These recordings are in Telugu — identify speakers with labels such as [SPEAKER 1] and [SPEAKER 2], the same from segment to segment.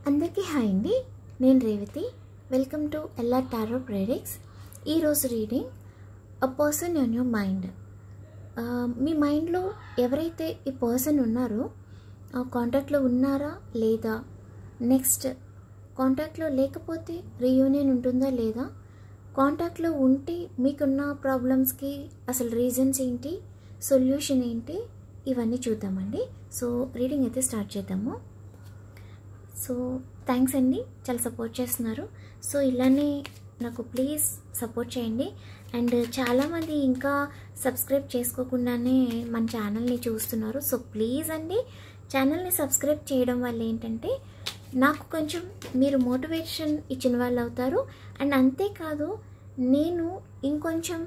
[SPEAKER 1] అందరికీ హాయ్ అండి. నేను Revathi. Welcome to LR tarot predicts. ఈరోజు reading a person on your mind. మీ మైండ్లో ఎవరైతే ఈ పర్సన్ ఉన్నారో కాంటాక్ట్లో ఉన్నారా లేదా, నెక్స్ట్ కాంటాక్ట్లో లేకపోతే రీయూనియన్ ఉంటుందా లేదా, కాంటాక్ట్లో ఉంటే మీకున్న ప్రాబ్లమ్స్కి అసలు రీజన్స్ ఏంటి, సొల్యూషన్ ఏంటి, ఇవన్నీ చూద్దామండి. సో రీడింగ్ అయితే స్టార్ట్ చేద్దాము. సో థ్యాంక్స్ అండి, చాలా సపోర్ట్ చేస్తున్నారు. సో ఇలానే నాకు ప్లీజ్ సపోర్ట్ చేయండి. అండ్ చాలామంది ఇంకా సబ్స్క్రైబ్ చేసుకోకుండానే మన ఛానల్ని చూస్తున్నారు. సో ప్లీజ్ అండి, ఛానల్ని సబ్స్క్రైబ్ చేయడం వల్ల ఏంటంటే నాకు కొంచెం మీరు మోటివేషన్ ఇచ్చిన వాళ్ళు అవుతారు. అండ్ అంతేకాదు, నేను ఇంకొంచెం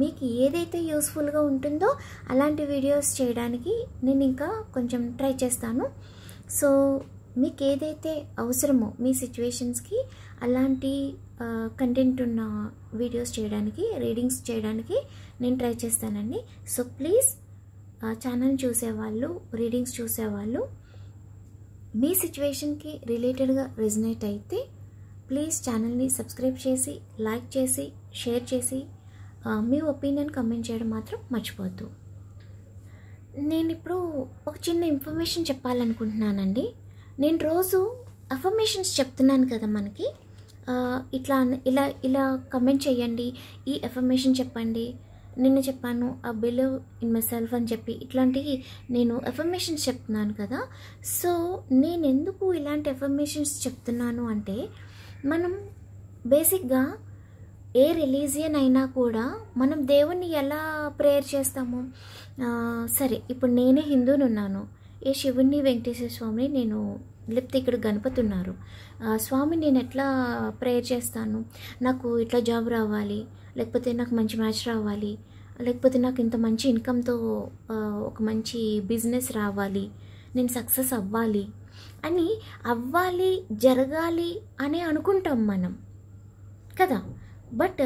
[SPEAKER 1] మీకు ఏదైతే యూస్ఫుల్గా ఉంటుందో అలాంటి వీడియోస్ చేయడానికి నేను ఇంకా కొంచెం ట్రై చేస్తాను. సో మీకు ఏదైతే అవసరమో మీ సిచ్యువేషన్స్కి అలాంటి కంటెంట్ ఉన్న వీడియోస్ చేయడానికి, రీడింగ్స్ చేయడానికి నేను ట్రై చేస్తానండి. సో ప్లీజ్ ఛానల్ చూసేవాళ్ళు, రీడింగ్స్ చూసేవాళ్ళు మీ సిచ్యువేషన్కి రిలేటెడ్గా రెజనేట్ అయితే ప్లీజ్ ఛానల్ని సబ్స్క్రైబ్ చేసి, లైక్ చేసి, షేర్ చేసి మీ ఒపీనియన్ కమెంట్ చేయడం మాత్రం మర్చిపోద్దు. నేను ఇప్పుడు ఒక చిన్న ఇన్ఫర్మేషన్ చెప్పాలనుకుంటున్నానండి. నేను రోజు అఫర్మేషన్స్ చెప్తున్నాను కదా మనకి, ఇట్లా ఇలా ఇలా కమెంట్ చేయండి, ఈ అఫర్మేషన్ చెప్పండి, నిన్న చెప్పాను బిలీవ్ ఇన్ మై సెల్ఫ్ అని చెప్పి ఇట్లాంటివి నేను అఫర్మేషన్స్ చెప్తున్నాను కదా. సో నేను ఎందుకు ఇలాంటి అఫర్మేషన్స్ చెప్తున్నాను అంటే, మనం బేసిక్గా ఏ రిలీజియన్ అయినా కూడా మనం దేవుణ్ణి ఎలా ప్రేయర్ చేస్తాము. సరే, ఇప్పుడు నేనే హిందూని ఉన్నాను, ఏ శివుణ్ణి, వెంకటేశ్వర స్వామిని నేను, లేకపోతే ఇక్కడ గణపతి ఉన్నారు, స్వామి నేను ఎట్లా ప్రేయర్ చేస్తాను, నాకు ఇట్లా జాబ్ రావాలి, లేకపోతే నాకు మంచి మ్యాచ్ రావాలి, లేకపోతే నాకు ఇంత మంచి ఇన్కమ్తో ఒక మంచి బిజినెస్ రావాలి, నేను సక్సెస్ అవ్వాలి అని, అవ్వాలి, జరగాలి అని అనుకుంటాం మనం కదా. బట్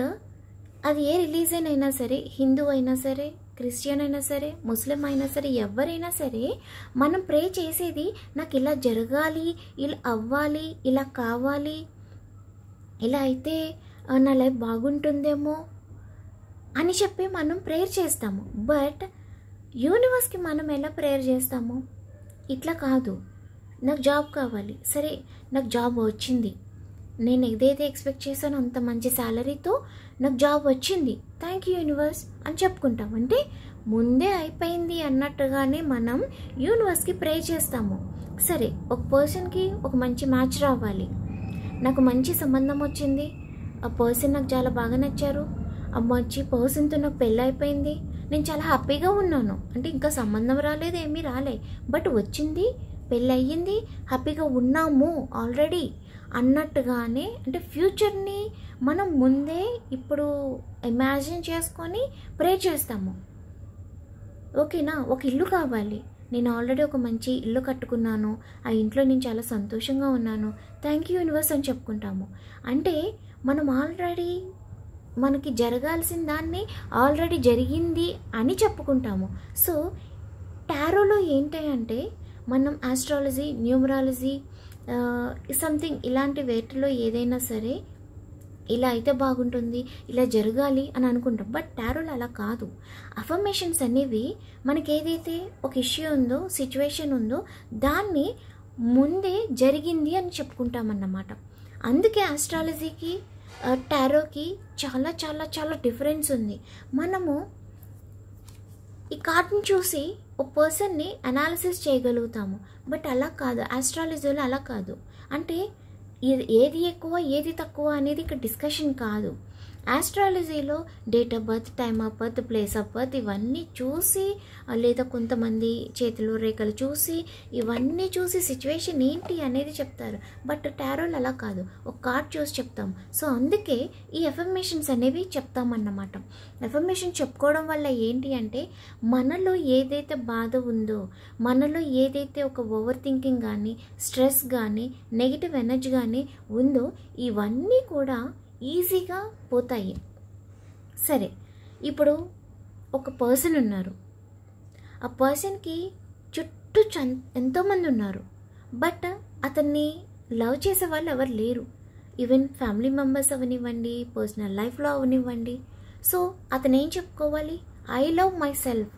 [SPEAKER 1] అది ఏ రిలీజియన్ అయినా సరే, హిందూ అయినా సరే, క్రిస్టియన్ అయినా సరే, ముస్లిం అయినా సరే, ఎవరైనా సరే మనం ప్రే చేసేది నాకు ఇలా జరగాలి, ఇలా అవ్వాలి, ఇలా కావాలి, ఇలా అయితే నా లైఫ్ బాగుంటుందేమో అని చెప్పి మనం ప్రేయర్ చేస్తాము. బట్ యూనివర్స్కి మనం ఎలా ప్రేయర్ చేస్తాము? ఇట్లా కాదు, నాకు జాబ్ కావాలి, సరే నాకు జాబ్ వచ్చింది, నేను ఏదైతే ఎక్స్పెక్ట్ చేశానో అంత మంచి శాలరీతో నాకు జాబ్ వచ్చింది, థ్యాంక్ యూ యూనివర్స్ అని చెప్పుకుంటాం. అంటే ముందే అయిపోయింది అన్నట్టుగానే మనం యూనివర్స్కి ప్రే చేస్తాము. సరే, ఒక పర్సన్కి ఒక మంచి మ్యాచ్ రావాలి, నాకు మంచి సంబంధం వచ్చింది, ఆ పర్సన్ నాకు చాలా బాగా నచ్చారు, ఆ మంచి పర్సన్తో నాకు పెళ్ళి అయిపోయింది, నేను చాలా హ్యాపీగా ఉన్నాను. అంటే ఇంకా సంబంధం రాలేదు, ఏమీ రాలే, బట్ వచ్చింది, పెళ్ళి అయ్యింది, హ్యాపీగా ఉన్నాము ఆల్రెడీ అన్నట్టుగానే, అంటే ఫ్యూచర్ని మనం ముందే ఇప్పుడు ఇమాజిన్ చేసుకొని ప్రే చేస్తాము. ఓకేనా? ఒక ఇల్లు కావాలి, నేను ఆల్రెడీ ఒక మంచి ఇల్లు కట్టుకున్నాను, ఆ ఇంట్లో నేను చాలా సంతోషంగా ఉన్నాను, థ్యాంక్ యూ యూనివర్స్ అని చెప్పుకుంటాము. అంటే మనం ఆల్రెడీ మనకి జరగాల్సిన దాన్ని ఆల్రెడీ జరిగింది అని చెప్పుకుంటాము. సో టారోలో ఏంటి అంటే, మనం ఆస్ట్రాలజీ, న్యూమరాలజీ, సంథింగ్ ఇలాంటి వేటిలో ఏదైనా సరే ఇలా అయితే బాగుంటుంది, ఇలా జరగాలి అని అనుకుంటాం. బట్ టారోలో అలా కాదు. అఫర్మేషన్స్ అనేవి మనకి ఏదైతే ఒక ఇష్యూ ఉందో, సిచ్యువేషన్ ఉందో, దాన్ని ముందే జరిగింది అని చెప్పుకుంటామన్నమాట. అందుకే ఆస్ట్రాలజీకి టారోకి చాలా చాలా చాలా డిఫరెన్స్ ఉంది. మనము ఈ కార్డ్ని చూసి ఒక పర్సన్ని అనాలిసిస్ చేయగలుగుతాము. బట్ అలా కాదు, ఆస్ట్రాలజీలో అలా కాదు. అంటే ఏది ఎక్కువ ఏది తక్కువ అనేది ఇక్కడ డిస్కషన్ కాదు. ఆస్ట్రాలజీలో date of birth, time of birth, place of birth ఇవన్నీ చూసి, లేదా కొంతమంది చేతులు రేఖలు చూసి, ఇవన్నీ చూసి సిచ్యువేషన్ ఏంటి అనేది చెప్తారు. బట్ టారోలు అలా కాదు, ఒక కార్డ్ చూసి చెప్తాం. సో అందుకే ఈ ఎఫర్మేషన్స్ అనేవి చెప్తామన్నమాట. ఎఫర్మేషన్ చెప్పుకోవడం వల్ల ఏంటి అంటే, మనలో ఏదైతే బాధ ఉందో, మనలో ఏదైతే ఒక ఓవర్ థింకింగ్ కానీ, స్ట్రెస్ కానీ, నెగిటివ్ ఎనర్జీ కానీ ఉందో, ఇవన్నీ కూడా ఈజీగా పోతాయి. సరే, ఇప్పుడు ఒక పర్సన్ ఉన్నారు, ఆ పర్సన్కి చుట్టూ ఎంతోమంది ఉన్నారు, బట్ అతన్ని లవ్ చేసే వాళ్ళు ఎవరు లేరు. ఈవెన్ ఫ్యామిలీ మెంబర్స్ అవనివ్వండి, పర్సనల్ లైఫ్లో అవనివ్వండి. సో అతను ఏం చెప్పుకోవాలి? ఐ లవ్ మై సెల్ఫ్,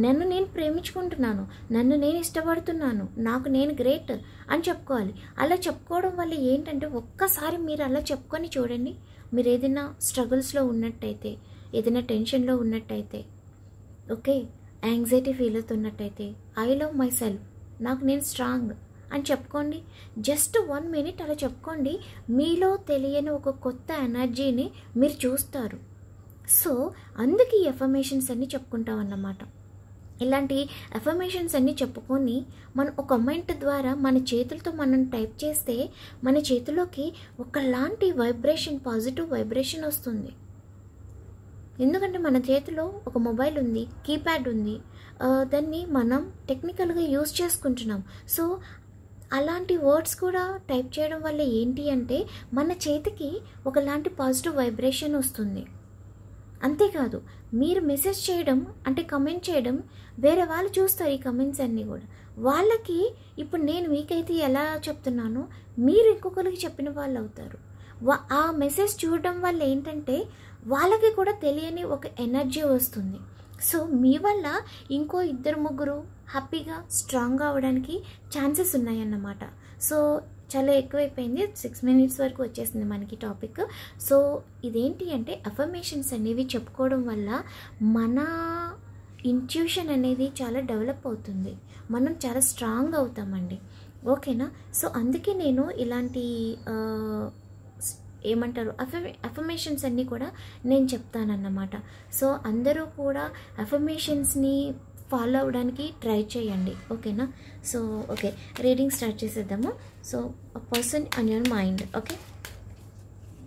[SPEAKER 1] నన్ను నేను ప్రేమించుకుంటున్నాను, నన్ను నేను ఇష్టపడుతున్నాను, నాకు నేను గ్రేట్ అని చెప్పుకోవాలి. అలా చెప్పుకోవడం వల్ల ఏంటంటే, ఒక్కసారి మీరు అలా చెప్పుకొని చూడండి. మీరు ఏదైనా స్ట్రగుల్స్లో ఉన్నట్టయితే, ఏదైనా టెన్షన్లో ఉన్నట్టయితే, ఓకే, యాంగ్జైటీ ఫీల్ అవుతున్నట్టయితే, ఐ లవ్ మై సెల్ఫ్, నాకు నేను స్ట్రాంగ్ అని చెప్పుకోండి. జస్ట్ 1 minute అలా చెప్పుకోండి. మీలో తెలియని ఒక కొత్త ఎనర్జీని మీరు చూస్తారు. సో అందుకే ఈ ఎఫర్మేషన్స్ అన్నీ చెప్పుకుంటాం అన్నమాట. ఇలాంటి ఎఫర్మేషన్స్ అన్నీ చెప్పుకొని మనం ఒక కమెంట్ ద్వారా మన చేతులతో మనం టైప్ చేస్తే మన చేతిలోకి ఒకలాంటి వైబ్రేషన్, పాజిటివ్ వైబ్రేషన్ వస్తుంది. ఎందుకంటే మన చేతిలో ఒక మొబైల్ ఉంది, కీప్యాడ్ ఉంది, దాన్ని మనం టెక్నికల్గా యూజ్ చేసుకుంటున్నాం. సో అలాంటి వర్డ్స్ కూడా టైప్ చేయడం వల్ల ఏంటి అంటే, మన చేతికి ఒకలాంటి పాజిటివ్ వైబ్రేషన్ వస్తుంది. అంతేకాదు, మీరు మెసేజ్ చేయడం అంటే కమెంట్ చేయడం, వేరే వాళ్ళు చూస్తారు ఈ కమెంట్స్ అన్నీ కూడా. వాళ్ళకి ఇప్పుడు నేను మీకైతే ఎలా చెప్తున్నానో మీరు ఇంకొకరికి చెప్పిన వాళ్ళు అవుతారు. ఆ మెసేజ్ చూడడం వల్ల ఏంటంటే వాళ్ళకి కూడా తెలియని ఒక ఎనర్జీ వస్తుంది. సో మీ వల్ల ఇంకో 2-3 హ్యాపీగా స్ట్రాంగ్గా అవ్వడానికి ఛాన్సెస్ ఉన్నాయన్నమాట. సో చాలా ఎక్కువైపోయింది, 6 minutes వరకు వచ్చేసింది మనకి టాపిక్. సో ఇదేంటి అంటే, అఫర్మేషన్స్ అనేవి చెప్పుకోవడం వల్ల మన ఇంట్యూషన్ అనేది చాలా డెవలప్ అవుతుంది, మనం చాలా స్ట్రాంగ్ అవుతామండి. ఓకేనా? సో అందుకే నేను ఇలాంటి ఏమంటారు అఫర్మేషన్స్ అన్నీ కూడా నేను చెప్తానన్నమాట. సో అందరూ కూడా అఫర్మేషన్స్ని ఫాలో అవ్వడానికి ట్రై చేయండి. ఓకేనా? సో ఓకే, రీడింగ్ స్టార్ట్ చేసేద్దాము. So person on your mind. Okay,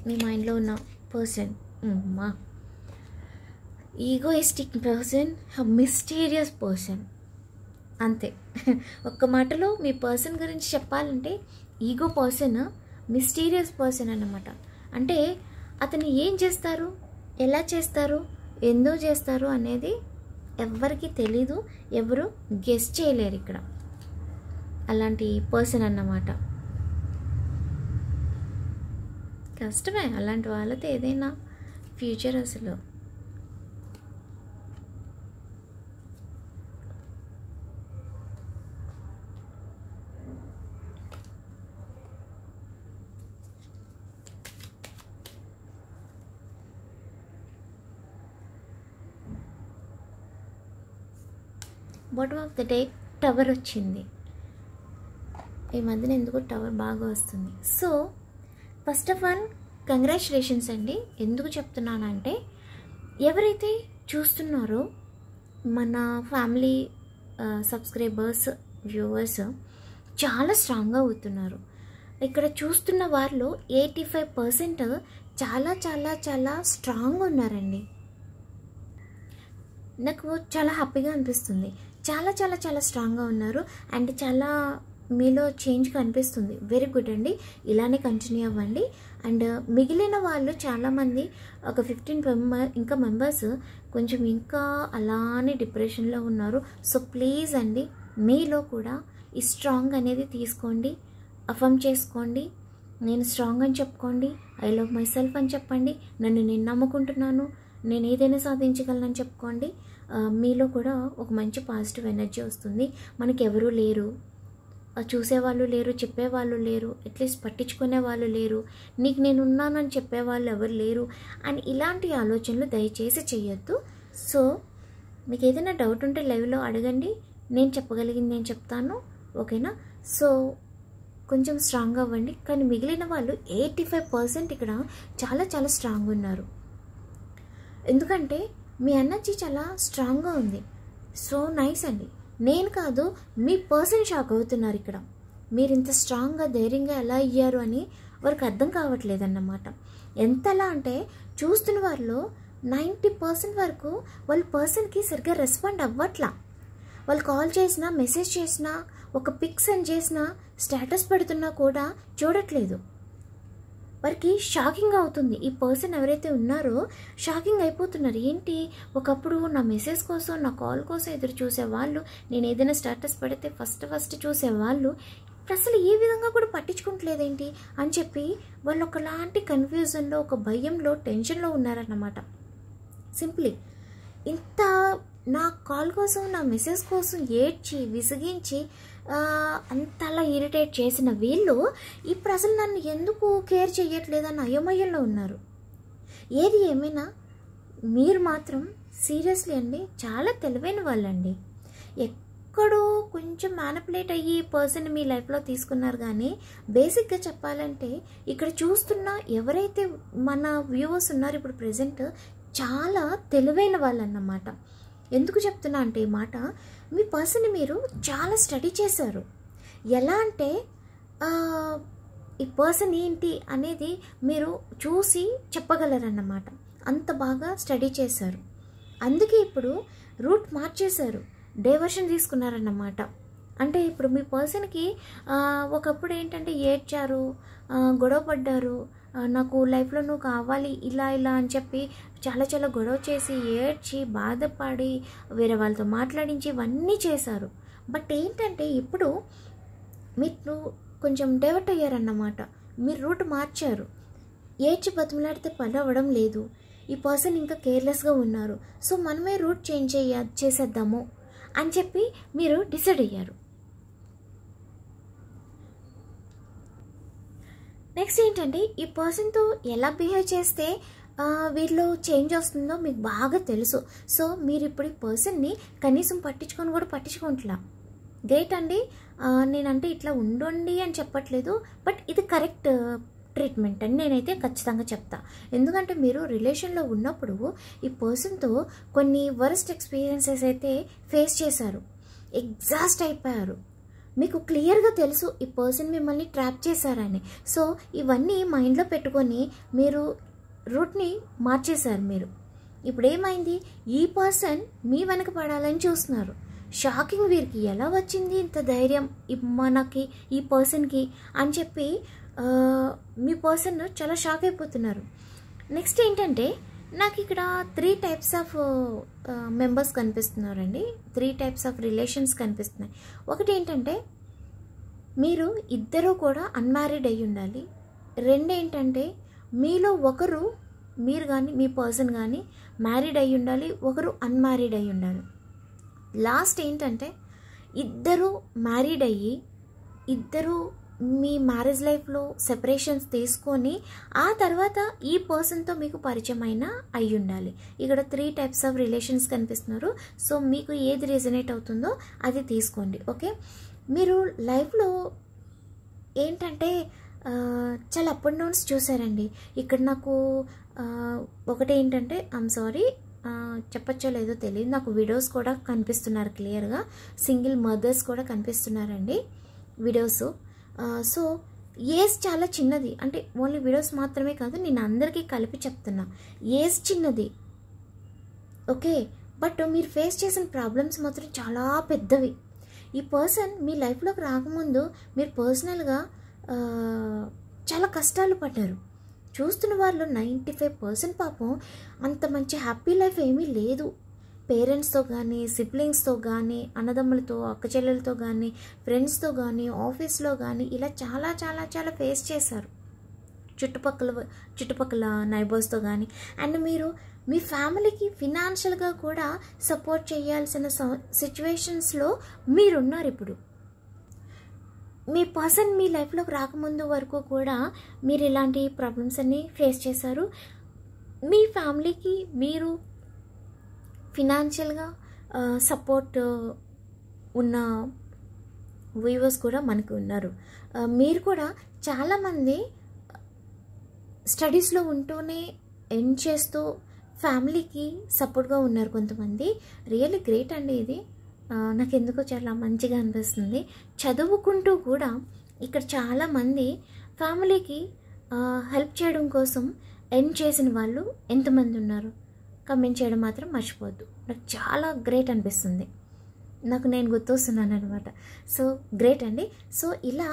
[SPEAKER 1] మీ మైండ్లో ఉన్న పర్సన్ మా ఈగోయిస్టిక్ పర్సన్, మిస్టీరియస్ పర్సన్. అంతే. ఒక్క మాటలో మీ పర్సన్ గురించి చెప్పాలంటే, ఈగో పర్సన్, మిస్టీరియస్ పర్సన్ అన్నమాట. అంటే అతను ఏం చేస్తారు, ఎలా చేస్తారు, ఎందుకు చేస్తారు అనేది ఎవరికి తెలీదు, ఎవరు గెస్ చేయలేరు ఇక్కడ. అలాంటి పర్సన్ అన్నమాట. కష్టమే అలాంటి వాళ్ళతో ఏదైనా ఫ్యూచర్ అసలు. Bottom of the day tower వచ్చింది. ఈ మధ్యన ఎందుకు టవర్ బాగా వస్తుంది. So first of all congratulations అండి. ఎందుకు చెప్తున్నానంటే, ఎవరైతే చూస్తున్నారో మన ఫ్యామిలీ సబ్స్క్రైబర్స్, వ్యూవర్స్ చాలా స్ట్రాంగ్గా అవుతున్నారు. ఇక్కడ చూస్తున్న వారిలో 85% చాలా చాలా చాలా స్ట్రాంగ్ ఉన్నారండి. నాకు చాలా హ్యాపీగా అనిపిస్తుంది. చాలా చాలా చాలా స్ట్రాంగ్గా ఉన్నారు అండ్ చాలా మీలో చేంజ్ కనిపిస్తుంది. వెరీ గుడ్ అండి, ఇలానే కంటిన్యూ అవ్వండి. అండ్ మిగిలిన వాళ్ళు చాలామంది, ఒక 15 మెంబర్స్ కొంచెం ఇంకా అలానే డిప్రెషన్లో ఉన్నారు. సో ప్లీజ్ అండి, మీలో కూడా ఈ స్ట్రాంగ్ అనేది తీసుకోండి, అఫర్మ్ చేసుకోండి. నేను స్ట్రాంగ్ అని చెప్పుకోండి, ఐ లవ్ మై సెల్ఫ్ అని చెప్పండి, నన్ను నేను నమ్ముకుంటున్నాను, నేను ఏదైనా సాధించగలనని చెప్పుకోండి. మీలో కూడా ఒక మంచి పాజిటివ్ ఎనర్జీ వస్తుంది. మనకి ఎవరూ లేరు, చూసేవాళ్ళు లేరు, చెప్పేవాళ్ళు లేరు, అట్లీస్ట్ పట్టించుకునే వాళ్ళు లేరు, నీకు నేను ఉన్నానని చెప్పేవాళ్ళు ఎవరు లేరు అని ఇలాంటి ఆలోచనలు దయచేసి చేయొద్దు. సో మీకు ఏదైనా డౌట్ ఉంటే లైవ్లో అడగండి, నేను చెప్పగలిగింది నేను చెప్తాను. ఓకేనా? సో కొంచెం స్ట్రాంగ్ అవ్వండి. కానీ మిగిలిన వాళ్ళు 85% ఇక్కడ చాలా చాలా స్ట్రాంగ్ ఉన్నారు. ఎందుకంటే మీ ఎనర్జీ చాలా స్ట్రాంగ్గా ఉంది. సో నైస్ అండి. నేను కాదు, మీ పర్సన్ షాక్ అవుతున్నారు ఇక్కడ. మీరు ఇంత స్ట్రాంగ్గా ధైర్యంగా ఎలా అయ్యారు అని వారికి అర్థం కావట్లేదన్నమాట. ఎంతలా అంటే, చూస్తున్న వారిలో 90% వరకు వాళ్ళ పర్సన్కి సరిగ్గా రెస్పాండ్ అవ్వట్లా. వాళ్ళు కాల్ చేసినా, మెసేజ్ చేసినా, ఒక పిక్ సెండ్ చేసినా, స్టేటస్ పెడుతున్నా కూడా చూడట్లేదు. వారికి షాకింగ్ అవుతుంది. ఈ పర్సన్ ఎవరైతే ఉన్నారో షాకింగ్ అయిపోతున్నారు. ఏంటి, ఒకప్పుడు నా మెసేజ్ కోసం, నా కాల్ కోసం ఎదురు చూసేవాళ్ళు, నేను ఏదైనా స్టేటస్ పెడితే ఫస్ట్ చూసేవాళ్ళు అసలు ఏ విధంగా కూడా పట్టించుకుంటలేదేంటి అని చెప్పి వాళ్ళు ఒకలాంటి కన్ఫ్యూజన్లో, ఒక భయంలో, టెన్షన్లో ఉన్నారన్నమాట. సింప్లీ ఇంత నా కాల్ కోసం, నా మెసేజ్ కోసం ఏడ్చి విసిగించి అంతలా ఇరిటేట్ చేసిన వీళ్ళు ఇప్పుడు అసలు నన్ను ఎందుకు కేర్ చేయట్లేదని అయోమయంలో ఉన్నారు. ఏది ఏమైనా మీరు మాత్రం సీరియస్లీ అండి చాలా తెలివైన వాళ్ళండి. ఎక్కడో కొంచెం మ్యానిపులేట్ అయ్యి పర్సన్ మీ లైఫ్లో తీసుకున్నారు. కానీ బేసిక్గా చెప్పాలంటే ఇక్కడ చూస్తున్న ఎవరైతే మన వ్యూవర్స్ ఉన్నారో ఇప్పుడు ప్రజెంట్ చాలా తెలివైన వాళ్ళు అన్నమాట. ఎందుకు చెప్తున్నా అంటే ఈ మాట, మీ పర్సన్ని మీరు చాలా స్టడీ చేశారు. ఎలా అంటే ఈ పర్సన్ ఏంటి అనేది మీరు చూసి చెప్పగలరన్నమాట. అంత బాగా స్టడీ చేశారు. అందుకే ఇప్పుడు రూట్ మార్చేశారు, డైవర్షన్ తీసుకున్నారన్నమాట. అంటే ఇప్పుడు మీ పర్సన్కి ఒకప్పుడు ఏంటంటే ఏడ్చారు, గొడవ పడ్డారు, నాకు లైఫ్లో నువ్వు కావాలి ఇలా ఇలా అని చెప్పి చాలా చాలా గొడవ చేసి ఏడ్చి బాధపడి వేరే వాళ్ళతో మాట్లాడించి ఇవన్నీ చేశారు. బట్ ఏంటంటే ఇప్పుడు మీరు కొంచెం డైవర్ట్ అయ్యారన్నమాట. మీరు రూట్ మార్చారు. ఏడ్చి బతిమలాడితే పని అవ్వడం లేదు. ఈ పర్సన్ ఇంకా కేర్లెస్గా ఉన్నారు. సో మనమే రూట్ చేంజ్ చేసేద్దాము అని చెప్పి మీరు డిసైడ్ అయ్యారు. నెక్స్ట్ ఏంటంటే ఈ పర్సన్తో ఎలా బిహేవ్ చేస్తే వీళ్ళు చేంజ్ వస్తుందో మీకు బాగా తెలుసు. సో మీరు ఇప్పుడు ఈ పర్సన్ని కనీసం పట్టించుకోవట్లా. గ్రేట్ అండి. నేనంటే ఇట్లా ఉండండి అని చెప్పట్లేదు, బట్ ఇది కరెక్ట్ ట్రీట్మెంట్ అని నేనైతే ఖచ్చితంగా చెప్తా. ఎందుకంటే మీరు రిలేషన్లో ఉన్నప్పుడు ఈ పర్సన్తో కొన్ని వరస్ట్ ఎక్స్పీరియన్సెస్ అయితే ఫేస్ చేశారు, ఎగ్జాస్ట్ అయిపోయారు. మీకు క్లియర్గా తెలుసు ఈ పర్సన్ మిమ్మల్ని ట్రాప్ చేశారని. సో ఇవన్నీ మైండ్లో పెట్టుకొని మీరు రూట్ని మార్చేశారు. మీరు ఇప్పుడు ఏమైంది, ఈ పర్సన్ మీ వెనక పడాలని చూస్తున్నారు. షాకింగ్, వీరికి ఎలా వచ్చింది ఇంత ధైర్యం మనకి ఈ పర్సన్కి అని చెప్పి మీ పర్సన్ చాలా షాక్ అయిపోతున్నారు. నెక్స్ట్ ఏంటంటే నాకు ఇక్కడ 3 types ఆఫ్ మెంబర్స్ కనిపిస్తున్నారండి. 3 types ఆఫ్ రిలేషన్స్ కనిపిస్తున్నాయి. ఒకటి ఏంటంటే మీరు ఇద్దరూ కూడా అన్మ్యారీడ్ అయి ఉండాలి. 2 ఏంటంటే మీలో ఒకరు, మీరు కానీ మీ పర్సన్ కానీ మ్యారీడ్ అయి ఉండాలి, ఒకరు అన్మ్యారీడ్ అయి ఉండాలి. లాస్ట్ ఏంటంటే ఇద్దరు మ్యారీడ్ అయ్యి ఇద్దరు మీ మ్యారేజ్ లైఫ్లో సెపరేషన్స్ తీసుకొని ఆ తర్వాత ఈ పర్సన్తో మీకు పరిచయం అయినా అయి ఉండాలి. ఇక్కడ 3 types ఆఫ్ రిలేషన్స్ కనిపిస్తున్నారు. సో మీకు ఏది రెజనేట్ అవుతుందో అది తీసుకోండి. ఓకే, మీరు లైఫ్లో ఏంటంటే చాలా అప్ అండ్ డౌన్స్ చూసారండి. ఇక్కడ నాకు ఒకటి ఏంటంటే ఐమ్ సారీ, చెప్పచ్చో లేదో తెలియదు, నాకు వీడియోస్ కూడా కనిపిస్తున్నారు క్లియర్గా. సింగిల్ మదర్స్ కూడా కనిపిస్తున్నారండి వీడియోస్. సో ఏజ్ చాలా చిన్నది, అంటే ఓన్లీ వీడియోస్ మాత్రమే కాదు, నేను అందరికీ కలిపి చెప్తున్నా. ఏజ్ చిన్నది ఓకే, బట్ మీరు ఫేస్ చేసిన ప్రాబ్లమ్స్ మాత్రం చాలా పెద్దవి. ఈ పర్సన్ మీ లైఫ్లోకి రాకముందు మీరు పర్సనల్గా చాలా కష్టాలు పడ్డారు. చూస్తున్న వాళ్ళు 95% పాపం అంత మంచి హ్యాపీ లైఫ్ ఏమీ లేదు. పేరెంట్స్తో కానీ, సిబ్లింగ్స్తో కానీ, అన్నదమ్ములతో, అక్కచెల్లెలతో కానీ, ఫ్రెండ్స్తో కానీ, ఆఫీస్లో కానీ ఇలా చాలా చాలా చాలా ఫేస్ చేశారు. చుట్టుపక్కల నైబర్స్తో కానీ. అండ్ మీరు మీ ఫ్యామిలీకి ఫినాన్షియల్గా కూడా సపోర్ట్ చేయాల్సిన సిచ్యువేషన్స్లో మీరున్నారు. ఇప్పుడు మీ పర్సన్ మీ లైఫ్లోకి రాకముందు వరకు కూడా మీరు ఇలాంటి ప్రాబ్లమ్స్ అన్నీ ఫేస్ చేశారు. మీ ఫ్యామిలీకి మీరు ఫినాన్షియల్గా సపోర్ట్ ఉన్న వ్యూవర్స్ కూడా మనకు ఉన్నారు. మీరు కూడా చాలామంది స్టడీస్లో ఉంటూనే ఎండ్ చేస్తూ ఫ్యామిలీకి సపోర్ట్గా ఉన్నారు కొంతమంది. రియల్లీ గ్రేట్ అండి ఇది. నాకు ఎందుకో చాలా మంచిగా అనిపిస్తుంది. చదువుకుంటూ కూడా ఇక్కడ చాలామంది ఫ్యామిలీకి హెల్ప్ చేయడం కోసం ఎండ్ చేసిన వాళ్ళు ఎంతమంది ఉన్నారు కమెంట్ చేయడం మాత్రం మర్చిపోవద్దు. నాకు చాలా గ్రేట్ అనిపిస్తుంది, నేను గుర్తొస్తున్నాను అనమాట. సో గ్రేట్ అండి. సో ఇలా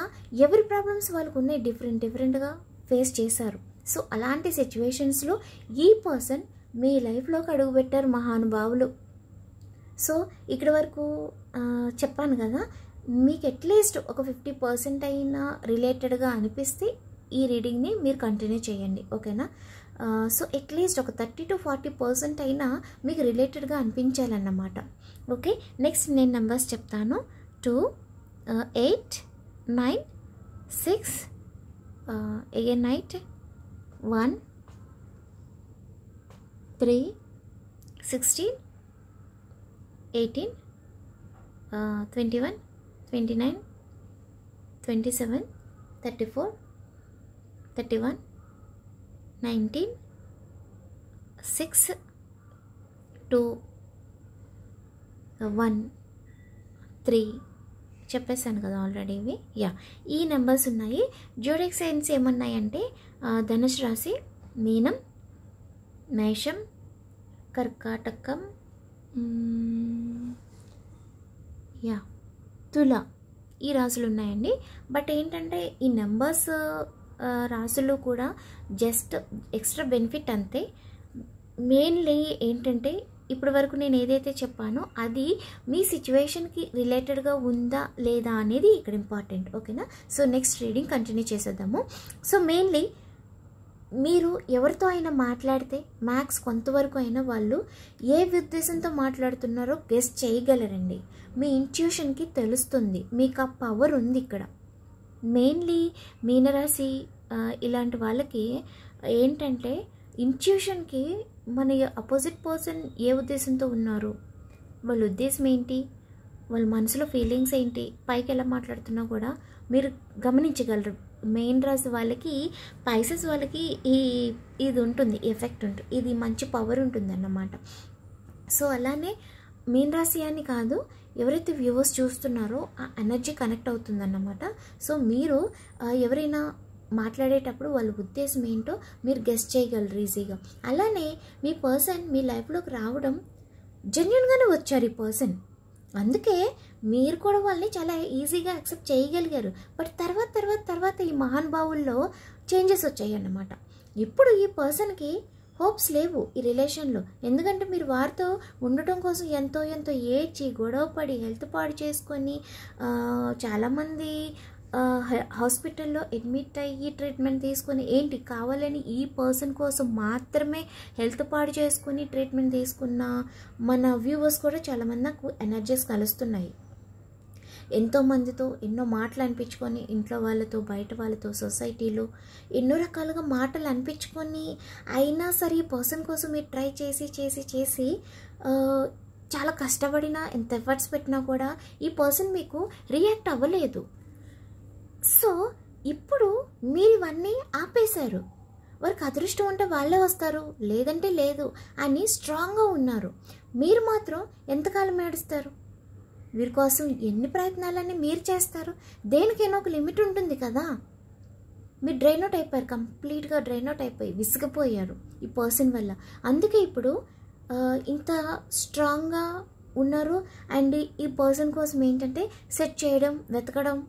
[SPEAKER 1] ఎవరి ప్రాబ్లమ్స్ వాళ్ళకు ఉన్నాయి, డిఫరెంట్గా ఫేస్ చేశారు. సో అలాంటి సిచ్యువేషన్స్లో ఈ పర్సన్ మీ లైఫ్లోకి అడుగుపెట్టారు మహానుభావులు. సో ఇక్కడ వరకు చెప్పాను కదా, మీకు అట్లీస్ట్ ఒక 50% అయినా రిలేటెడ్గా అనిపిస్తే ఈ రీడింగ్ని మీరు కంటిన్యూ చేయండి, ఓకేనా. సో అట్లీస్ట్ ఒక 30 to 40% అయినా మీకు రిలేటెడ్గా అనిపించాలన్నమాట. ఓకే, నెక్స్ట్ నేను నెంబర్స్ చెప్తాను. 2, 8, 9, 6, again 8, 1, 3, 16, 18, 21, 29, 27, 34, 31, 19, 6, 2, 1, 3 చెప్పేసాను కదా ఆల్రెడీ ఇవి. ఈ నెంబర్స్ ఉన్నాయి. జోడియాక్ సైన్స్ ఏమన్నాయంటే ధనుసు రాశి, మీనం, మేషం, కర్కాటకం, తుల, ఈ రాశులు ఉన్నాయండి. బట్ ఏంటంటే ఈ నెంబర్స్ రాశులు కూడా జస్ట్ ఎక్స్ట్రా బెనిఫిట్ అంతే. మెయిన్లీ ఏంటంటే ఇప్పటి వరకు నేను ఏదైతే చెప్పానో అది మీ సిచ్యువేషన్కి రిలేటెడ్గా ఉందా లేదా అనేది ఇక్కడ ఇంపార్టెంట్, ఓకేనా. సో నెక్స్ట్ రీడింగ్ కంటిన్యూ చేసేద్దాము. సో మెయిన్లీ మీరు ఎవరితో అయినా మాట్లాడితే మ్యాక్స్ కొంతవరకు అయినా వాళ్ళు ఏ ఉద్దేశంతో మాట్లాడుతున్నారో గెస్ చేయగలరండి. మీ ఇంట్యూషన్కి తెలుస్తుంది, మీకు ఆ పవర్ ఉంది ఇక్కడ. మెయిన్లీ మీనరాశి ఇలాంటి వాళ్ళకి ఏంటంటే ఇంట్యూషన్కి మన అపోజిట్ పర్సన్ ఏ ఉద్దేశంతో ఉన్నారు, వాళ్ళ ఉద్దేశం ఏంటి, వాళ్ళ మనసులో ఫీలింగ్స్ ఏంటి, పైకి ఎలా మాట్లాడుతున్నా కూడా మీరు గమనించగలరు. మెయిన్ రాశి వాళ్ళకి, పైసెస్ వాళ్ళకి ఇది ఉంటుంది, ఎఫెక్ట్ ఉంటుంది, ఇది మంచి పవర్ ఉంటుంది అన్నమాట. సో అలానే మీన్ రాశి అని కాదు, ఎవరైతే వ్యూవర్స్ చూస్తున్నారో ఆ ఎనర్జీ కనెక్ట్ అవుతుందన్నమాట. సో మీరు ఎవరైనా మాట్లాడేటప్పుడు వాళ్ళ ఉద్దేశం ఏంటో మీరు గెస్ చేయగలరు ఈజీగా. అలానే మీ పర్సన్ మీ లైఫ్లోకి రావడం జెన్యున్గానే వచ్చారు ఈ పర్సన్, అందుకే మీరు కూడా వాళ్ళని చాలా ఈజీగా యాక్సెప్ట్ చేయగలిగారు. బట్ తర్వాత ఈ మహానుభావుల్లో చేంజెస్ వచ్చాయి అన్నమాట. ఇప్పుడు ఈ పర్సన్కి హోప్స్ లేవు ఈ రిలేషన్లో, ఎందుకంటే మీరు వారితో ఉండటం కోసం ఎంతో ఏడ్చి గొడవపడి హెల్త్ పాడు చేసుకొని చాలామంది హాస్పిటల్లో అడ్మిట్ అయ్యి ట్రీట్మెంట్ తీసుకొని ఏంటి కావాలని ఈ పర్సన్ కోసం మాత్రమే హెల్త్ పాడు చేసుకుని ట్రీట్మెంట్ తీసుకున్న మన వ్యూవర్స్ కూడా చాలామంది నాకు ఎనర్జీస్ కలుస్తున్నాయి. ఎంతోమందితో ఎన్నో మాటలు అనిపించుకొని ఇంట్లో వాళ్ళతో బయట వాళ్ళతో సొసైటీలో ఎన్నో రకాలుగా మాటలు అనిపించుకొని అయినా సరే ఈ పర్సన్ కోసం మీరు ట్రై చేసి చాలా కష్టపడినా ఎంత ఎఫర్ట్స్ పెట్టినా కూడా ఈ పర్సన్ మీకు రియాక్ట్ అవ్వలేదు. సో ఇప్పుడు మీరు ఇవన్నీ ఆపేశారు. వారికి అదృష్టం ఉంటే వాళ్ళే వస్తారు, లేదంటే లేదు అని స్ట్రాంగ్గా ఉన్నారు. మీరు మాత్రం ఎంతకాలం ఏడుస్తారు? వీరి కోసం ఎన్ని ప్రయత్నాలన్నీ మీరు చేస్తారు? దేనికైనా ఒక లిమిట్ ఉంటుంది కదా. మీరు డ్రైన్ అవుట్ అయిపోయారు, కంప్లీట్గా డ్రైన్ అవుట్ అయిపోయి విసిగిపోయారు ఈ పర్సన్ వల్ల. అందుకే ఇప్పుడు ఇంత స్ట్రాంగ్గా ఉన్నారు. అండ్ ఈ పర్సన్ కోసం ఏంటంటే సెట్ చేయడం, వెతకడం,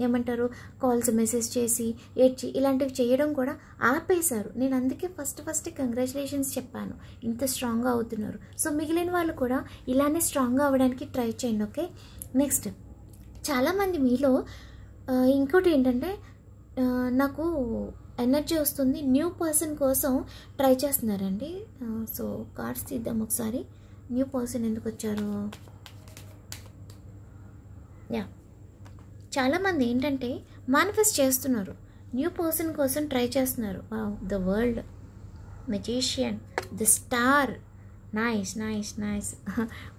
[SPEAKER 1] ఏమంటారు కాల్స్ మెసేజ్ చేసి ఏడ్చి ఇలాంటివి చేయడం కూడా ఆపేశారు. నేను అందుకే ఫస్ట్ కంగ్రాచులేషన్స్ చెప్పాను, ఇంత స్ట్రాంగ్గా అవుతున్నారు. సో మిగిలిన వాళ్ళు కూడా ఇలానే స్ట్రాంగ్గా అవ్వడానికి ట్రై చేయండి, ఓకే. నెక్స్ట్ చాలామంది మీలో ఇంకోటి ఏంటంటే నాకు ఎనర్జీ వస్తుంది, న్యూ పర్సన్ కోసం ట్రై చేస్తున్నారండి. సో కార్డ్స్ తీద్దాం ఒకసారి. న్యూ పర్సన్ ఎందుకు వచ్చారు? చాలామంది ఏంటంటే మేనిఫెస్ట్ చేస్తున్నారు, న్యూ పర్సన్ కోసం ట్రై చేస్తున్నారు. The world, magician, the star, nice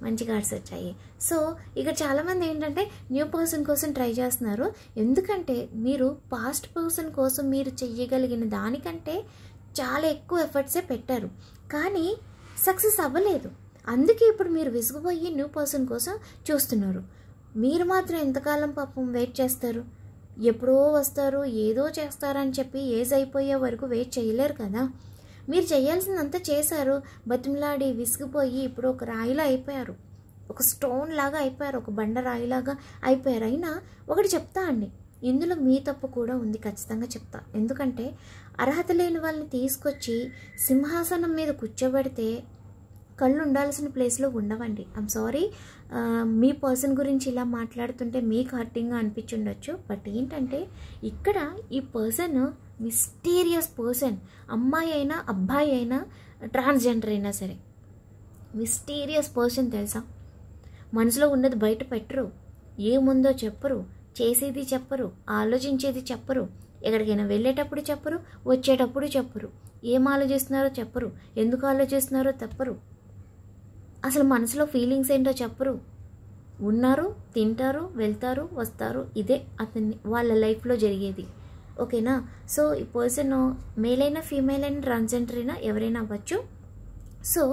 [SPEAKER 1] మంచి కార్డ్స్ వచ్చాయి. సో ఇక్కడ చాలామంది ఏంటంటే న్యూ పర్సన్ కోసం ట్రై చేస్తున్నారు. ఎందుకంటే మీరు పాస్ట్ పర్సన్ కోసం మీరు చెయ్యగలిగిన దానికంటే చాలా ఎక్కువ ఎఫర్ట్సే పెట్టారు, కానీ సక్సెస్ అవ్వలేదు. అందుకే ఇప్పుడు మీరు విసిగిపోయి న్యూ పర్సన్ కోసం చూస్తున్నారు. మీరు మాత్రం ఎంతకాలం పాపం వెయిట్ చేస్తారు? ఎప్పుడో వస్తారు, ఏదో చేస్తారని చెప్పి ఏజ్ అయిపోయే వరకు వెయిట్ చేయలేరు కదా. మీరు చేయాల్సిందంతా చేశారు, బతిమలాడి విసిగిపోయి ఇప్పుడు ఒక రాయిలా అయిపోయారు, ఒక స్టోన్ లాగా అయిపోయారు, ఒక బండ రాయిలాగా అయిపోయారు. అయినా ఒకటి చెప్తా అండి, ఇందులో మీ తప్పు కూడా ఉంది, ఖచ్చితంగా చెప్తా. ఎందుకంటే అర్హత లేని వాళ్ళని తీసుకొచ్చి సింహాసనం మీద కూర్చోబెడితే కళ్ళు ఉండాల్సిన ప్లేస్లో ఉండవండి. ఐమ్ సారీ, మీ పర్సన్ గురించి ఇలా మాట్లాడుతుంటే మీకు హర్టింగ్గా అనిపించుండొచ్చు. బట్ ఏంటంటే ఇక్కడ ఈ పర్సన్ మిస్టీరియస్ పర్సన్, అమ్మాయి అయినా అబ్బాయి అయినా ట్రాన్స్జెండర్ అయినా సరే మిస్టీరియస్ పర్సన్ తెలుసా. మనసులో ఉన్నది బయట పెట్టరు, ఏముందో చెప్పరు, చేసేది చెప్పరు, ఆలోచించేది చెప్పరు, ఎక్కడికైనా వెళ్ళేటప్పుడు చెప్పరు, వచ్చేటప్పుడు చెప్పరు, ఏం ఆలోచిస్తున్నారో చెప్పరు, ఎందుకు ఆలోచిస్తున్నారో చెప్పరు, అసలు మనసులో ఫీలింగ్స్ ఏంటో చెప్పరు. ఉన్నారు, తింటారు, వెళ్తారు, వస్తారు. ఇదే అతన్ని వాళ్ళ లైఫ్లో జరిగేది. ఓకేనా. సో ఈ పర్సన్ మేల్ అయినా ఫీమేల్ అయినా ట్రాన్స్జెండర్ అయినా ఎవరైనా అవ్వచ్చు. సో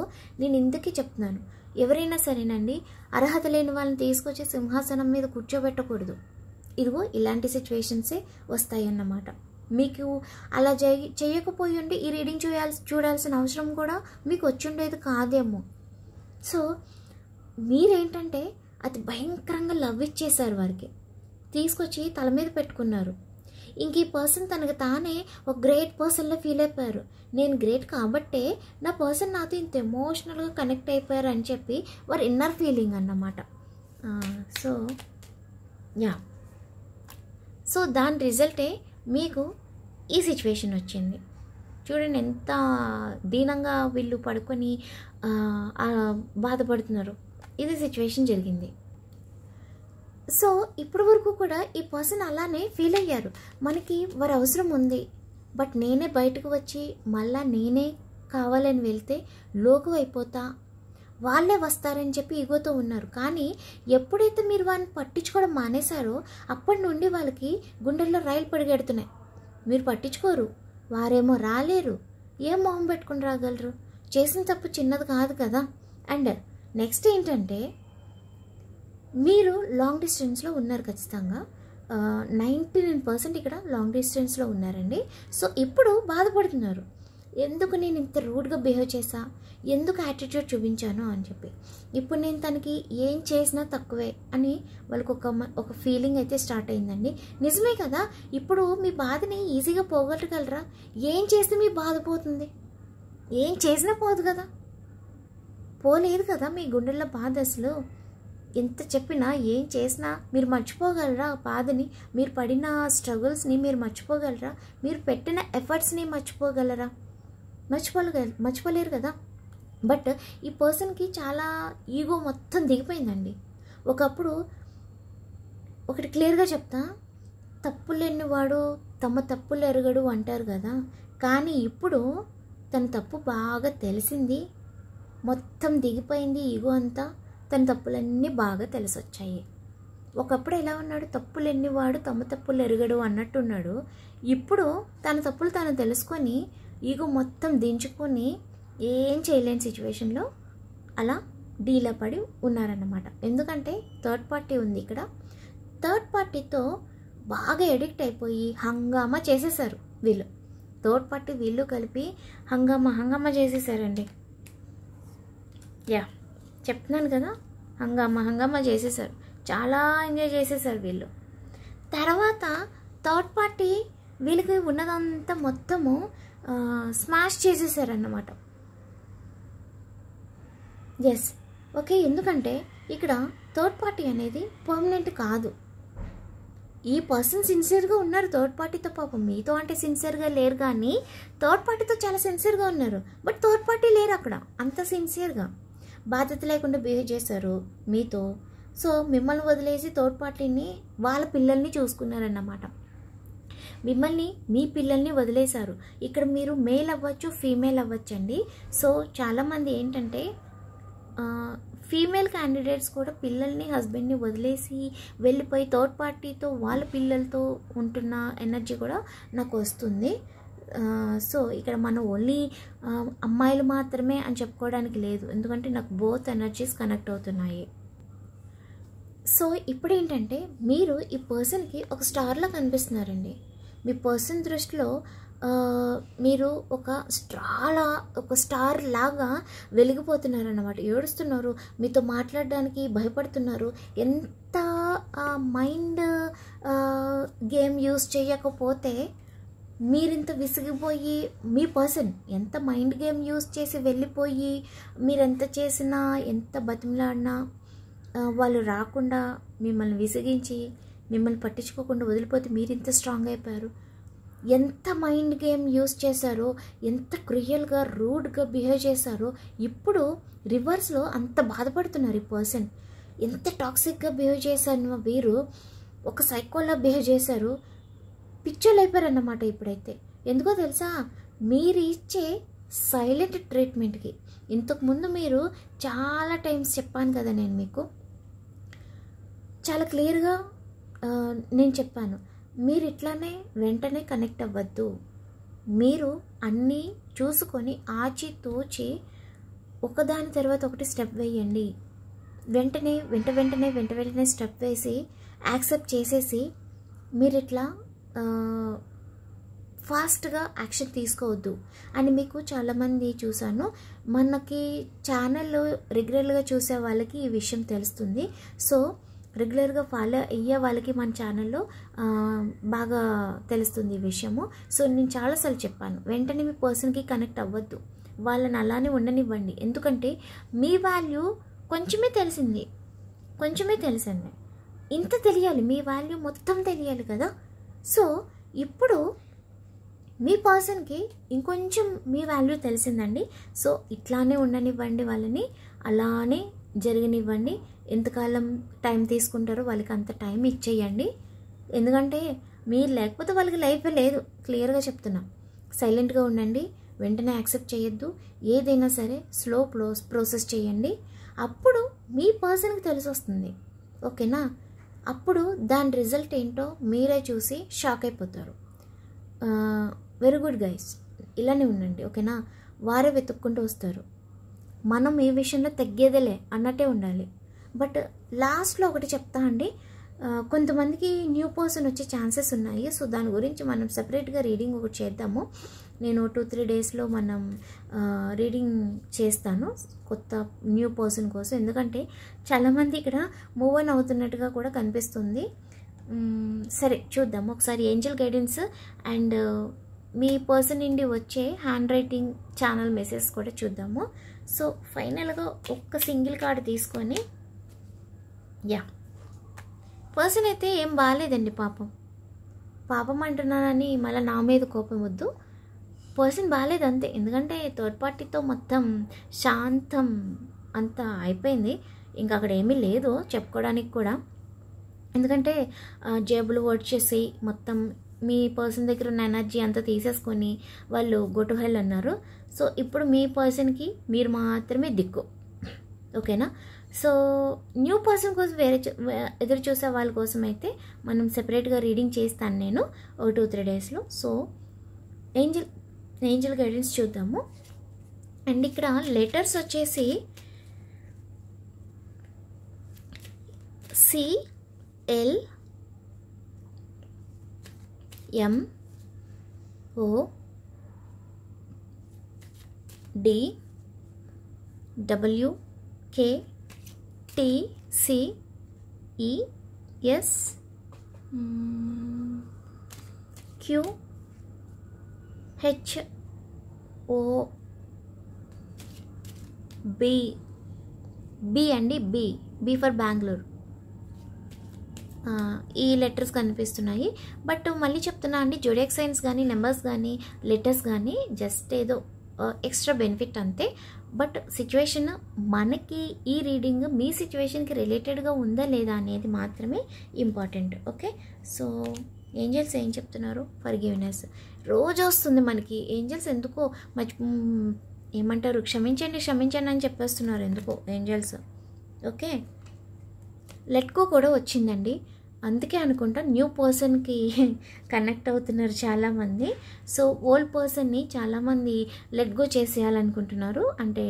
[SPEAKER 1] నేను ఇందుకే చెప్తున్నాను, ఎవరైనా సరేనండి అర్హత లేని వాళ్ళని తీసుకొచ్చి సింహాసనం మీద కూర్చోబెట్టకూడదు. ఇదిగో ఇలాంటి సిచ్యువేషన్సే వస్తాయన్నమాట. మీకు అలా చేయకపోయి ఉండి ఈ రీడింగ్ చూడాల్సిన అవసరం కూడా మీకు వచ్చుండేది కాదేమో. సో మీరేంటంటే అది భయంకరంగా లవ్ ఇచ్చేశారు, వారికి తీసుకొచ్చి తల మీద పెట్టుకున్నారు. ఇంక ఈ పర్సన్ తనకు తానే ఒక గ్రేట్ పర్సన్లో ఫీల్ అయిపోయారు. నేను గ్రేట్ కాబట్టే నా పర్సన్ నాతో ఇంత ఎమోషనల్గా కనెక్ట్ అయిపోయారు అని చెప్పి వారి ఇన్నర్ ఫీలింగ్ అన్నమాట. సో సో దాని రిజల్టే మీకు ఈ సిచ్యువేషన్ వచ్చింది. చూడండి ఎంత దీనంగా వీళ్ళు పడుకొని బాధపడుతున్నారు. ఇది సిచ్యువేషన్ జరిగింది. సో ఇప్పటి వరకు కూడా ఈ పర్సన్ అలానే ఫీల్ అయ్యారు, మనకి వారి అవసరం ఉంది, బట్ నేనే బయటకు వచ్చి మళ్ళా నేనే కావాలని వెళ్తే లోకు అయిపోతా, వాళ్ళే వస్తారని చెప్పి ఈగోతో ఉన్నారు. కానీ ఎప్పుడైతే మీరు వాళ్ళని పట్టించుకోవడం మానేశారో అప్పటి నుండి వాళ్ళకి గుండెల్లో రైలు పరిగెడుతున్నాయి. మీరు పట్టించుకోరు, వారేమో రాలేరు, ఏం మొహం పెట్టుకుని రాగలరు, చేసిన తప్పు చిన్నది కాదు కదా. అండ్ నెక్స్ట్ ఏంటంటే మీరు లాంగ్ డిస్టెన్స్లో ఉన్నారు ఖచ్చితంగా. 99% ఇక్కడ లాంగ్ డిస్టెన్స్లో ఉన్నారండి. సో ఇప్పుడు బాధపడుతున్నారు, ఎందుకు నేను ఇంత రూడ్గా బిహేవ్ చేశా, ఎందుకు యాటిట్యూడ్ చూపించాను అని చెప్పి. ఇప్పుడు నేను తనకి ఏం చేసినా తక్కువే అని వాళ్ళకి ఒక ఫీలింగ్ అయితే స్టార్ట్ అయిందండి. నిజమే కదా, ఇప్పుడు మీ బాధని ఈజీగా పోగొట్టగలరా? ఏం చేస్తే మీ బాధ పోతుంది? ఏం చేసినా పోదు కదా, పోలేదు కదా మీ గుండెల్లో బాధ. అసలు ఎంత చెప్పినా ఏం చేసినా మీరు మర్చిపోగలరా బాధని? మీరు పడిన స్ట్రగుల్స్ని మీరు మర్చిపోగలరా? మీరు పెట్టిన ఎఫర్ట్స్ని మర్చిపోగలరా? మర్చిపోలేరు కదా. బట్ ఈ పర్సన్కి చాలా ఈగో మొత్తం దిగిపోయిందండి. ఒకప్పుడు ఒకటి క్లియర్గా చెప్తా, తప్పులేనివాడు తమ తప్పులు ఎరగడు అంటారు కదా. కానీ ఇప్పుడు తన తప్పు బాగా తెలిసింది, మొత్తం దిగిపోయింది ఈగో అంతా. తన తప్పులన్నీ బాగా తెలిసొచ్చాయి. ఒకప్పుడు ఎలా ఉన్నాడు, తప్పులెన్నివాడు తమ తప్పులు ఎరగడు అన్నట్టున్నాడు. ఇప్పుడు తన తప్పులు తాను తెలుసుకొని ఈగో మొత్తం దించుకొని ఏం చేయలేని సిచ్యువేషన్లో అలా డీలా పడి ఉన్నారన్నమాట. ఎందుకంటే థర్డ్ పార్టీ ఉంది ఇక్కడ. థర్డ్ పార్టీతో బాగా ఎడిక్ట్ అయిపోయి హంగామా చేసేసారు వీళ్ళు. థర్డ్ పార్టీ వీళ్ళు కలిపి హంగామా చేసేసారండి. చెప్తున్నాను కదా, హంగామా చేసేసారు, చాలా ఎంజాయ్ చేసేసారు వీళ్ళు. తర్వాత థర్డ్ పార్టీ వీళ్ళకి ఉన్నదంతా మొత్తము స్మాష్ చేసేసారన్నమాట. Yes, okay. ఎందుకంటే ఇక్కడ థర్డ్ పార్టీ అనేది పర్మనెంట్ కాదు. ఈ పర్సన్ సిన్సియర్గా ఉన్నారు థర్డ్ పార్టీతో. పాపం మీతో అంటే సిన్సియర్గా లేరు, కానీ థర్డ్ పార్టీతో చాలా సిన్సియర్గా ఉన్నారు. బట్ థర్డ్ పార్టీ లేరు అక్కడ అంత సిన్సియర్గా. బాధ్యత లేకుండా బిహేవ్ చేశారు మీతో. సో మిమ్మల్ని వదిలేసి థర్డ్ పార్టీని వాళ్ళ పిల్లల్ని చూసుకున్నారన్నమాట. మిమ్మల్ని మీ పిల్లల్ని వదిలేశారు. ఇక్కడ మీరు మేల్ అవ్వచ్చు, ఫీమేల్ అవ్వచ్చు అండి. సో చాలామంది ఏంటంటే ఫీమేల్ క్యాండిడేట్స్ కూడా పిల్లల్ని హస్బెండ్ని వదిలేసి వెళ్ళిపోయి థర్డ్ పార్టీతో వాళ్ళ పిల్లలతో ఉంటున్న ఎనర్జీ కూడా నాకు వస్తుంది. సో ఇక్కడ మనం ఓన్లీ అమ్మాయిలు మాత్రమే అని చెప్పుకోవడానికి లేదు, ఎందుకంటే నాకు బోత్ ఎనర్జీస్ కనెక్ట్ అవుతున్నాయి. సో ఇప్పుడు ఏంటంటే మీరు ఈ పర్సన్కి ఒక స్టార్లా కనిపిస్తున్నారండి. మీ పర్సన్ దృష్టిలో మీరు ఒక స్టార్ లాగా వెలిగిపోతున్నారు అన్నమాట. ఏడుస్తున్నారు, మీతో మాట్లాడడానికి భయపడుతున్నారు. ఎంత మైండ్ గేమ్ యూజ్ చేయకపోతే మీరింత విసిగిపోయి మీ పర్సన్ ఎంత మైండ్ గేమ్ యూజ్ చేసి వెళ్ళిపోయి మీరెంత చేసినా ఎంత బతిమలాడినా వాళ్ళు రాకుండా మిమ్మల్ని విసిగించి మిమ్మల్ని పట్టించుకోకుండా వదిలిపోతే మీరింత స్ట్రాంగ్ అయిపోయారు. ఎంత మైండ్ గేమ్ యూజ్ చేశారో, ఎంత క్రూయల్గా రూడ్గా బిహేవ్ చేశారో, ఇప్పుడు రివర్స్లో అంత బాధపడుతున్నారు ఈ పర్సన్. ఎంత టాక్సిక్గా బిహేవ్ చేశారు వీరు, ఒక సైకోలా బిహేవ్ చేశారు, పిచ్చోళ్ళు అయిపోయారన్నమాట ఇప్పుడైతే. ఎందుకో తెలుసా, మీరు ఇచ్చే సైలెంట్ ట్రీట్మెంట్కి. ఇంతకుముందు మీరు చాలా టైమ్స్ చెప్పాను కదా, నేను మీకు చాలా క్లియర్గా నేను చెప్పాను, మీరు ఇట్లానే వెంటనే కనెక్ట్ అవ్వద్దు. మీరు అన్నీ చూసుకొని ఆచితూచి ఒకదాని తర్వాత ఒకటి స్టెప్ వేయండి. వెంటనే స్టెప్ వేసి యాక్సెప్ట్ చేసేసి మీరు ఇట్లా ఫాస్ట్గా యాక్షన్ తీసుకోవద్దు అని మీకు చాలామంది చూశాను. మనకి ఛానల్లో రెగ్యులర్గా చూసే వాళ్ళకి ఈ విషయం తెలుస్తుంది. సో రెగ్యులర్గా ఫాలో అయ్యే వాళ్ళకి మన ఛానల్లో బాగా తెలుస్తుంది ఈ విషయము. సో నేను చాలాసార్లు చెప్పాను, వెంటనే మీ పర్సన్కి కనెక్ట్ అవ్వద్దు, వాళ్ళని అలానే ఉండనివ్వండి. ఎందుకంటే మీ వాల్యూ కొంచెమే తెలిసింది, ఇంత తెలియాలి, మీ వాల్యూ మొత్తం తెలియాలి కదా. సో ఇప్పుడు మీ పర్సన్కి ఇంకొంచెం మీ వాల్యూ తెలిసిందండి. సో ఇట్లానే ఉండనివ్వండి, వాళ్ళని అలానే జరగనివ్వండి. ఎంతకాలం టైం తీసుకుంటారో వాళ్ళకి అంత టైం ఇచ్చేయండి. ఎందుకంటే మీరు లేకపోతే వాళ్ళకి లైఫే లేదు, క్లియర్గా చెప్తున్నా. సైలెంట్గా ఉండండి, వెంటనే యాక్సెప్ట్ చేయొద్దు. ఏదైనా సరే స్లో ప్రాసెస్ చేయండి. అప్పుడు మీ పర్సన్కి తెలిసి వస్తుంది, ఓకేనా. అప్పుడు దాని రిజల్ట్ ఏంటో మీరే చూసి షాక్ అయిపోతారు. వెరీ గుడ్ గైస్, ఇలానే ఉండండి, ఓకేనా. వారే వెతుక్కుంటూ వస్తారు. మనం ఏ విషయంలో తగ్గేదేలే అన్నట్టే ఉండాలి. బట్ లాస్ట్లో ఒకటి చెప్తా అండి, కొంతమందికి న్యూ పర్సన్ వచ్చే ఛాన్సెస్ ఉన్నాయి. సో దాని గురించి మనం సపరేట్గా రీడింగ్ ఒకటి చేద్దాము. నేను 2-3 డేస్లో మనం రీడింగ్ చేస్తాను కొత్త న్యూ పర్సన్ కోసం. ఎందుకంటే చాలామంది ఇక్కడ మూవ్ ఆన్ అవుతున్నట్టుగా కూడా కనిపిస్తుంది. సరే చూద్దాం ఒకసారి Angel guidance and me person నుండి వచ్చే హ్యాండ్ రైటింగ్ ఛానల్ మెసేజ్ కూడా చూద్దాము. సో ఫైనల్గా ఒక్క సింగిల్ కార్డు తీసుకొని, యా పర్సన్ అయితే ఏం బాగాలేదండి, పాపం అంటున్నానని మళ్ళీ నా మీద కోపం వద్దు. పర్సన్ బాగాలేదు అంతే. ఎందుకంటే థర్డ్ పార్టీతో మొత్తం శాంతం అంతా అయిపోయింది, ఇంకా అక్కడ ఏమీ లేదు చెప్పుకోవడానికి కూడా. ఎందుకంటే జేబులు వచ్చేసి మొత్తం మీ పర్సన్ దగ్గర ఉన్న ఎనర్జీ అంతా తీసేసుకొని వాళ్ళు గో టు హెల్ అన్నారు. సో ఇప్పుడు మీ పర్సన్కి మీరు మాత్రమే దిక్కు, ఓకేనా. సో న్యూ పర్సన్ కోసం ఎదురు చూసే వాళ్ళ కోసం అయితే మనం సెపరేట్గా రీడింగ్ చేస్తాను నేను 2-3 డేస్లో. సో ఏంజల్ గైడెన్స్ చూద్దాము. అండ్ ఇక్కడ లెటర్స్ వచ్చేసి LMODWKTCESQHOB అండి. B for Bengaluru. ఈ లెటర్స్ కనిపిస్తున్నాయి. బట్ మళ్ళీ చెప్తున్నా అండి, జోడియాక్ సైన్స్ కానీ నెంబర్స్ కానీ లెటర్స్ కానీ జస్ట్ ఏదో ఎక్స్ట్రా బెనిఫిట్ అంతే. బట్ సిచ్యువేషన్ మనకి ఈ రీడింగ్ మీ సిచ్యువేషన్కి రిలేటెడ్గా ఉందా లేదా అనేది మాత్రమే ఇంపార్టెంట్, ఓకే. సో ఏంజల్స్ ఏం చెప్తున్నారు? ఫర్గివ్నెస్ రోజు వస్తుంది మనకి. ఏంజల్స్ ఎందుకో ఏమంటారు, క్షమించండి అని చెప్పేస్తున్నారు ఎందుకో ఏంజల్స్, ఓకే. లెట్ గో కూడా వచ్చిందండి. అందుకే అనుకుంటా న్యూ పర్సన్కి కనెక్ట్ అవుతున్నారు చాలామంది. సో ఓల్డ్ పర్సన్ని చాలామంది లెట్ గో చేసేయాలనుకుంటున్నారు, అంటే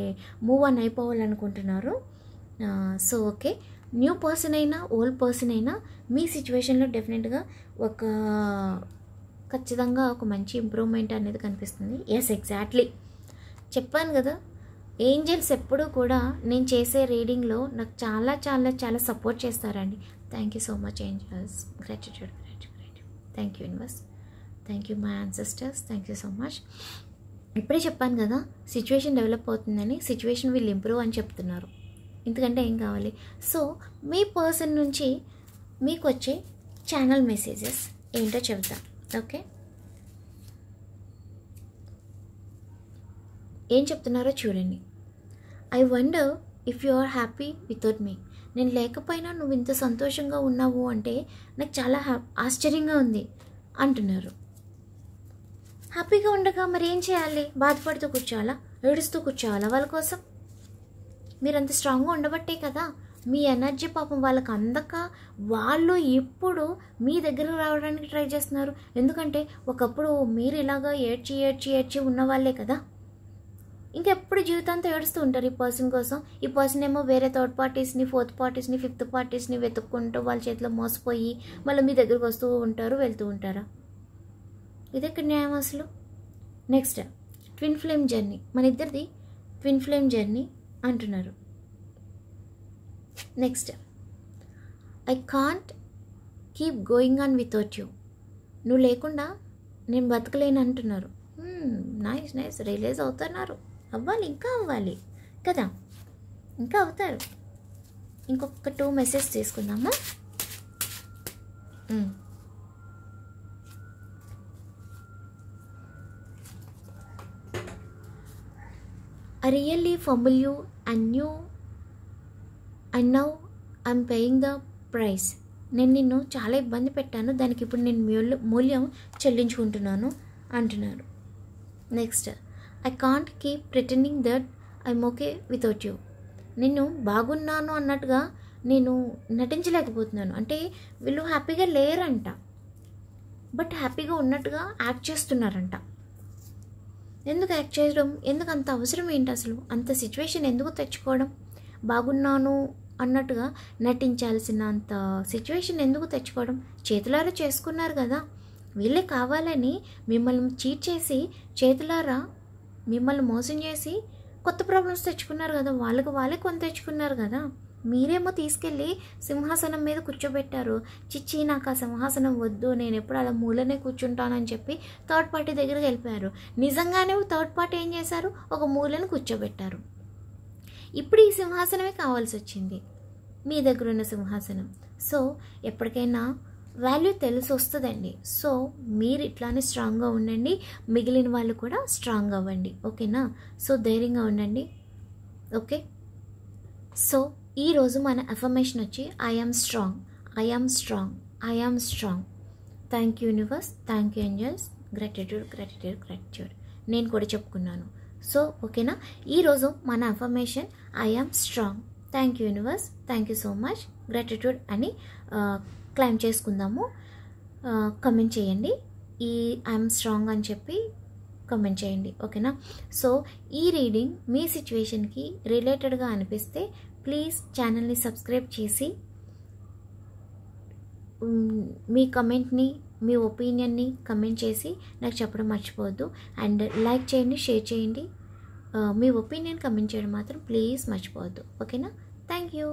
[SPEAKER 1] మూవ్ ఆన్ అయిపోవాలనుకుంటున్నారు. సో ఓకే, న్యూ పర్సన్ అయినా ఓల్డ్ పర్సన్ అయినా మీ సిచ్యువేషన్లో డెఫినెట్గా ఖచ్చితంగా ఒక మంచి ఇంప్రూవ్మెంట్ అనేది కనిపిస్తుంది. ఎస్, ఎగ్జాక్ట్లీ చెప్పాను కదా, ఏంజల్స్ ఎప్పుడూ కూడా నేను చేసే రీడింగ్లో నాకు చాలా చాలా చాలా సపోర్ట్ చేస్తారండి. Thank you so much angels. Gratitude. Thank you universe. Thank you my ancestors, thank you so much. ఇప్పుడే చెప్పాను కదా సిచ్యువేషన్ డెవలప్ అవుతుందని, సిచ్యువేషన్ విల్ ఇంప్రూవ్ అని చెప్తున్నారు. ఎందుకంటే ఏం కావాలి? సో మీ పర్సన్ నుంచి మీకు వచ్చే ఛానల్ మెసేజెస్ ఏంటో చెప్తాం. ఓకే, ఏం చెప్తున్నారో చూడండి. I wonder if you are happy without me. నేను లేకపోయినా నువ్వు ఇంత సంతోషంగా ఉన్నావు అంటే నాకు చాలా ఆశ్చర్యంగా ఉంది అంటున్నారు. హ్యాపీగా ఉండగా మరి ఏం చేయాలి? బాధపడుతూ కూర్చోవాలా? ఏడుస్తూ కూర్చోవాలా వాళ్ళ కోసం? మీరు అంత స్ట్రాంగ్గా ఉండబట్టే కదా మీ ఎనర్జీ పాపం వాళ్ళకి అందక వాళ్ళు ఇప్పుడు మీ దగ్గర రావడానికి ట్రై చేస్తున్నారు. ఎందుకంటే ఒకప్పుడు మీరు ఇలాగా ఏడ్చి ఏడ్చి ఏడ్చి ఉన్న వాళ్ళే కదా. ఇంకెప్పుడు జీవితాంతం ఏడుస్తూ ఉంటారు ఈ పర్సన్ కోసం. ఈ పర్సన్ ఏమో వేరే థర్డ్ పార్టీస్ని, ఫోర్త్ పార్టీస్ని, ఫిఫ్త్ పార్టీస్ని వెతుక్కుంటూ వాళ్ళ చేతిలో మోసపోయి మళ్ళీ మీ దగ్గరకు వస్తూ ఉంటారు, వెళ్తూ ఉంటారా? ఇది ఎక్కడ న్యాయం అసలు? Next, twin flame journey. మన ఇద్దరిది ట్విన్ ఫ్లేమ్ జర్నీ అంటున్నారు. Next, I can't keep going on without you. నువ్వు లేకుండా నేను బతకలేను అంటున్నారు. నైస్ నైస్, రియలైజ్ అవుతున్నారు. అవ్వాలి, ఇంకా అవ్వాలి కదా, ఇంకా అవుతారు. ఇంకొక 2 మెసేజ్ తీసుకుందామా? I really fumble you and now I'm paying the price. నేను నిన్ను చాలా ఇబ్బంది పెట్టాను, దానికి ఇప్పుడు నేను మూల్యం చెల్లించుకుంటున్నాను అంటున్నారు. Next, I can't keep pretending that I'm okay without you. నేను బాగున్నాను అన్నట్టుగా నేను నటించలేకపోతున్నాను. అంటే వీళ్ళు హ్యాపీగా లేరంట, బట్ హ్యాపీగా ఉన్నట్టుగా యాక్ట్ చేస్తున్నారంట. ఎందుకు యాక్ట్ చేయడం? ఎందుకు అంత అవసరం ఏంటి అసలు? అంత సిచ్యువేషన్ ఎందుకు తెచ్చుకోవడం? బాగున్నాను అన్నట్టుగా నటించాల్సిన అంత సిచ్యువేషన్ ఎందుకు తెచ్చుకోవడం? చేతులారా చేసుకున్నారు కదా. వీళ్ళే కావాలని మిమ్మల్ని చీట్ చేసి, చేతులారా మిమ్మల్ని మోసం చేసి కొత్త ప్రాబ్లమ్స్ తెచ్చుకున్నారు కదా. వాళ్ళే కొని తెచ్చుకున్నారు కదా. మీరేమో తీసుకెళ్ళి సింహాసనం మీద కూర్చోబెట్టారు. చిచ్చి, నాకు ఆ సింహాసనం వద్దు, నేను ఎప్పుడు అలా మూలనే కూర్చుంటానని చెప్పి థర్డ్ పార్టీ దగ్గరికి వెళ్ళిపోయారు. నిజంగానే థర్డ్ పార్టీ ఏం చేశారు? ఒక మూలను కూర్చోబెట్టారు. ఇప్పుడు ఈ సింహాసనమే కావాల్సి వచ్చింది, మీ దగ్గర ఉన్న సింహాసనం. సో ఎప్పటికైనా వాల్యూ తెలిసి వస్తుందండి. సో మీరు ఇట్లానే స్ట్రాంగ్గా ఉండండి, మిగిలిన వాళ్ళు కూడా స్ట్రాంగ్ అవ్వండి. ఓకేనా? సో ధైర్యంగా ఉండండి. ఓకే, సో ఈరోజు మన అఫర్మేషన్ వచ్చి I am strong, I am strong, I am strong. Thank you universe, thank you angels, gratitude gratitude gratitude. నేను కూడా చెప్పుకున్నాను. సో ఓకేనా, ఈరోజు మన affirmation I am strong, thank you universe, thank you so much, gratitude అని క్లైమ్ చేసుకుందాము. కమెంట్ చేయండి ఈ ఐఎమ్ స్ట్రాంగ్ అని చెప్పి కమెంట్ చేయండి. ఓకేనా? సో ఈ రీడింగ్ మీ సిచ్యువేషన్కి రిలేటెడ్గా అనిపిస్తే ప్లీజ్ ఛానల్ని సబ్స్క్రైబ్ చేసి మీ కమెంట్ని, మీ ఒపీనియన్ని కమెంట్ చేసి నాకు చెప్పడం మర్చిపోవద్దు. అండ్ లైక్ చేయండి, షేర్ చేయండి. మీ ఒపీనియన్ కమెంట్ చేయడం మాత్రం ప్లీజ్ మర్చిపోవద్దు. ఓకేనా? Thank you.